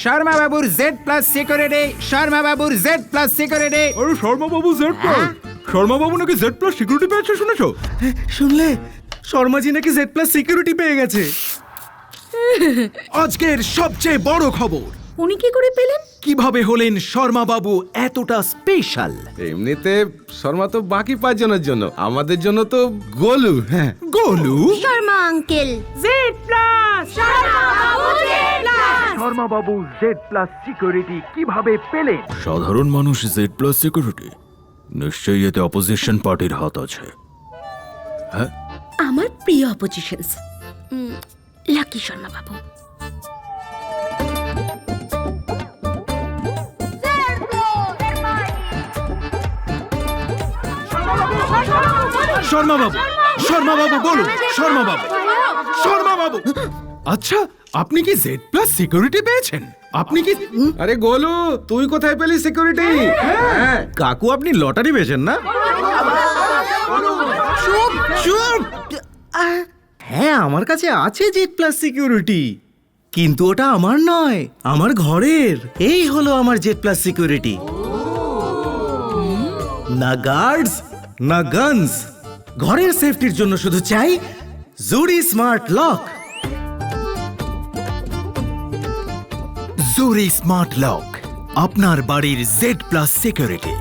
শর্মা বাবুর Z plus security, Sharma বাবুর Z plus security. আরে শর্মা বাবু জেড প্লাস, শর্মা বাবু নাকি জেড প্লাস সিকিউরিটি পেয়েছে শুনেছো? শুনলে শর্মাজি নাকি জেড প্লাস সিকিউরিটি পেয়ে গেছে। আজকের সবচেয়ে বড় খবর, উনি কি করে পেলেন? কিভাবে হলেন শর্মা বাবু এতটা স্পেশাল। এমনিতে শর্মা তো বাকি 5 জনের জন্য, আমাদের জন্য তো গোলু। হ্যাঁ, Golu Sharma uncle Z plus, Sharma বাবু জেড প্লাস সিকিউরিটি কিভাবে পেলেন? সাধারণ মানুষ জেড প্লাস সিকিউরিটি, নিশ্চয়ই এতে অপোজিশন পার্টির হাত আছে। আমার প্রিয় অপোজিশনস লাকি শর্মা বাবু। শর্মা বাবু, শর্মা বাবু বলুন, শর্মা বাবু, শর্মা বাবু। আচ্ছা, আপনি কি জেড প্লাস সিকিউরিটি পেয়েছেন? আপনি কি আরে গোলু, তুই কোথায় পেলি সিকিউরিটি? হ্যাঁ, কাকু আপনি লটারি পেয়েছেন না? চুপ! হ্যাঁ, আমার কাছে আছে জেড প্লাস সিকিউরিটি, কিন্তু ওটা আমার নয়, আমার ঘরের। এই হলো আমার জেড প্লাস সিকিউরিটি। না গার্ডস, না গানস, ঘরের সেফটির জন্য শুধু চাই জুডি স্মার্ট লক। জুরি স্মার্ট লক, আপনার বাড়ির জেড প্লাস সিকিউরিটি।